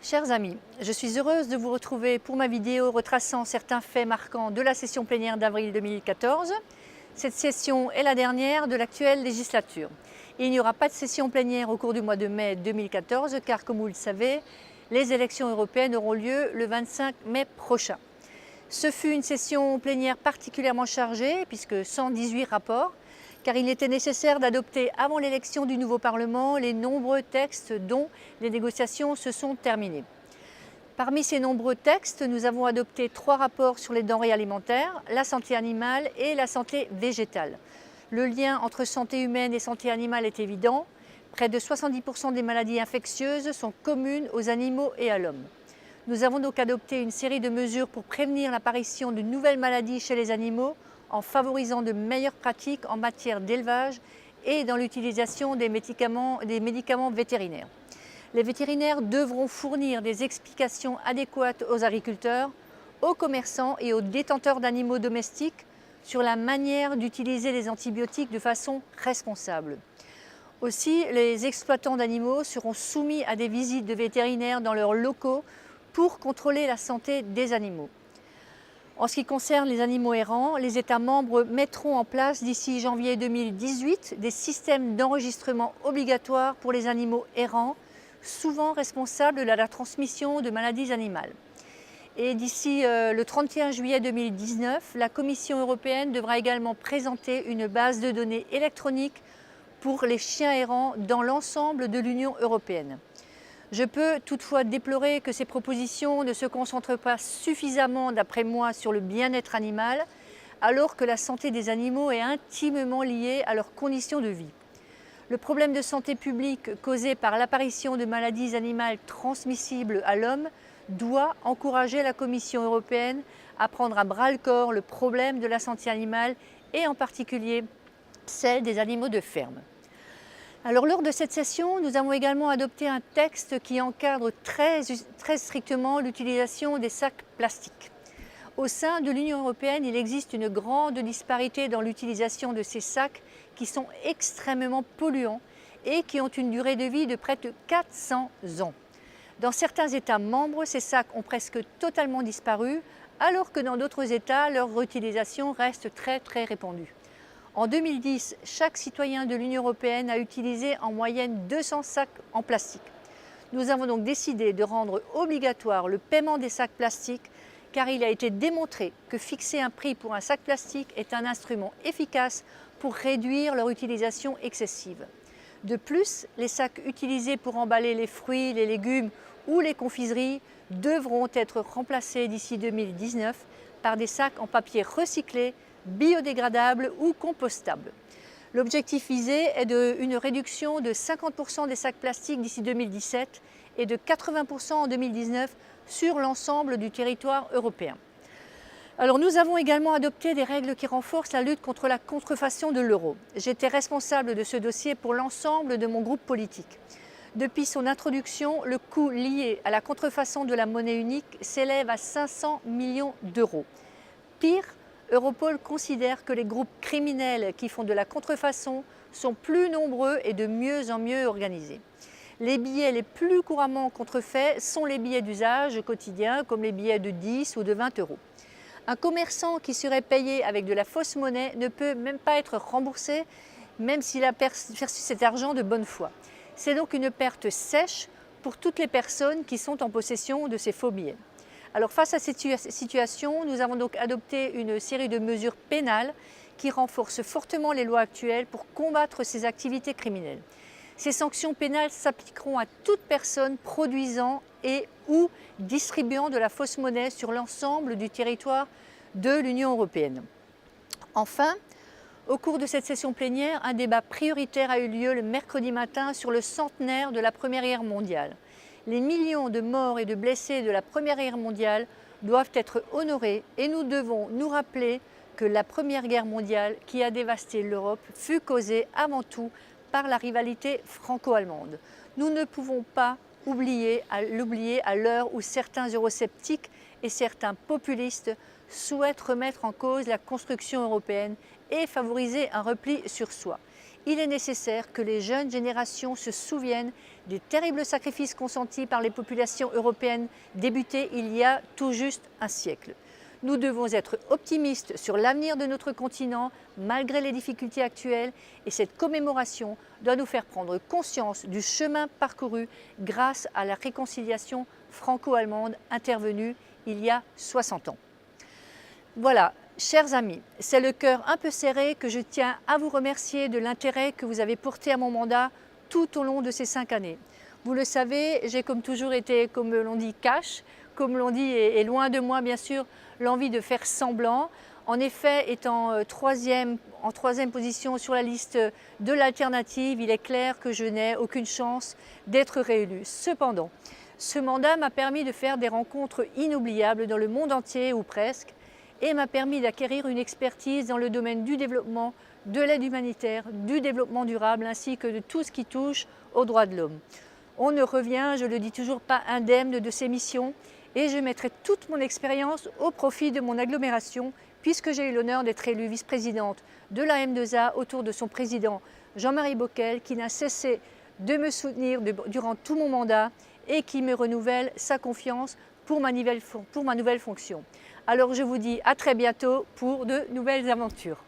Chers amis, je suis heureuse de vous retrouver pour ma vidéo retraçant certains faits marquants de la session plénière d'avril 2014. Cette session est la dernière de l'actuelle législature. Il n'y aura pas de session plénière au cours du mois de mai 2014 car, comme vous le savez, les élections européennes auront lieu le 25 mai prochain. Ce fut une session plénière particulièrement chargée puisque 118 rapports, car il était nécessaire d'adopter avant l'élection du nouveau Parlement les nombreux textes dont les négociations se sont terminées. Parmi ces nombreux textes, nous avons adopté 3 rapports sur les denrées alimentaires, la santé animale et la santé végétale. Le lien entre santé humaine et santé animale est évident. Près de 70% des maladies infectieuses sont communes aux animaux et à l'homme. Nous avons donc adopté une série de mesures pour prévenir l'apparition de nouvelles maladies chez les animaux en favorisant de meilleures pratiques en matière d'élevage et dans l'utilisation des médicaments vétérinaires. Les vétérinaires devront fournir des explications adéquates aux agriculteurs, aux commerçants et aux détenteurs d'animaux domestiques sur la manière d'utiliser les antibiotiques de façon responsable. Aussi, les exploitants d'animaux seront soumis à des visites de vétérinaires dans leurs locaux pour contrôler la santé des animaux. En ce qui concerne les animaux errants, les États membres mettront en place d'ici janvier 2018 des systèmes d'enregistrement obligatoires pour les animaux errants, souvent responsables de la transmission de maladies animales. Et d'ici le 31 juillet 2019, la Commission européenne devra également présenter une base de données électronique pour les chiens errants dans l'ensemble de l'Union européenne. Je peux toutefois déplorer que ces propositions ne se concentrent pas suffisamment, d'après moi, sur le bien-être animal, alors que la santé des animaux est intimement liée à leurs conditions de vie. Le problème de santé publique causé par l'apparition de maladies animales transmissibles à l'homme doit encourager la Commission européenne à prendre à bras-le-corps le problème de la santé animale et en particulier celle des animaux de ferme. Alors, lors de cette session, nous avons également adopté un texte qui encadre très strictement l'utilisation des sacs plastiques. Au sein de l'Union européenne, il existe une grande disparité dans l'utilisation de ces sacs qui sont extrêmement polluants et qui ont une durée de vie de près de 400 ans. Dans certains États membres, ces sacs ont presque totalement disparu, alors que dans d'autres États, leur utilisation reste très répandue. En 2010, chaque citoyen de l'Union européenne a utilisé en moyenne 200 sacs en plastique. Nous avons donc décidé de rendre obligatoire le paiement des sacs plastiques car il a été démontré que fixer un prix pour un sac plastique est un instrument efficace pour réduire leur utilisation excessive. De plus, les sacs utilisés pour emballer les fruits, les légumes ou les confiseries devront être remplacés d'ici 2019 par des sacs en papier recyclé, biodégradables ou compostables. L'objectif visé est une réduction de 50% des sacs plastiques d'ici 2017 et de 80% en 2019 sur l'ensemble du territoire européen. Alors, nous avons également adopté des règles qui renforcent la lutte contre la contrefaçon de l'euro. J'étais responsable de ce dossier pour l'ensemble de mon groupe politique. Depuis son introduction, le coût lié à la contrefaçon de la monnaie unique s'élève à 500 millions d'euros. Pire, Europol considère que les groupes criminels qui font de la contrefaçon sont plus nombreux et de mieux en mieux organisés. Les billets les plus couramment contrefaits sont les billets d'usage quotidien, comme les billets de 10 ou de 20 euros. Un commerçant qui serait payé avec de la fausse monnaie ne peut même pas être remboursé, même s'il a perçu cet argent de bonne foi. C'est donc une perte sèche pour toutes les personnes qui sont en possession de ces faux billets. Alors, face à cette situation, nous avons donc adopté une série de mesures pénales qui renforcent fortement les lois actuelles pour combattre ces activités criminelles. Ces sanctions pénales s'appliqueront à toute personne produisant et ou distribuant de la fausse monnaie sur l'ensemble du territoire de l'Union européenne. Enfin, au cours de cette session plénière, un débat prioritaire a eu lieu le mercredi matin sur le centenaire de la Première Guerre mondiale. Les millions de morts et de blessés de la Première Guerre mondiale doivent être honorés et nous devons nous rappeler que la Première Guerre mondiale qui a dévasté l'Europe fut causée avant tout par la rivalité franco-allemande. Nous ne pouvons pas l'oublier à l'heure où certains eurosceptiques et certains populistes souhaitent remettre en cause la construction européenne et favoriser un repli sur soi. il est nécessaire que les jeunes générations se souviennent des terribles sacrifices consentis par les populations européennes débutés il y a tout juste un siècle. Nous devons être optimistes sur l'avenir de notre continent malgré les difficultés actuelles et cette commémoration doit nous faire prendre conscience du chemin parcouru grâce à la réconciliation franco-allemande intervenue il y a 60 ans. Voilà, chers amis, c'est le cœur un peu serré que je tiens à vous remercier de l'intérêt que vous avez porté à mon mandat tout au long de ces 5 années. Vous le savez, j'ai comme toujours été, comme l'on dit, cash, comme l'on dit, et loin de moi bien sûr, l'envie de faire semblant. En effet, étant en troisième position sur la liste de l'alternative, il est clair que je n'ai aucune chance d'être réélue. Cependant, ce mandat m'a permis de faire des rencontres inoubliables dans le monde entier ou presque, et m'a permis d'acquérir une expertise dans le domaine du développement, de l'aide humanitaire, du développement durable ainsi que de tout ce qui touche aux droits de l'homme. On ne revient, je le dis toujours, pas indemne de ces missions et je mettrai toute mon expérience au profit de mon agglomération puisque j'ai eu l'honneur d'être élue vice-présidente de la M2A autour de son président Jean-Marie Bockel qui n'a cessé de me soutenir durant tout mon mandat et qui me renouvelle sa confiance pour ma nouvelle fonction. Alors je vous dis à très bientôt pour de nouvelles aventures.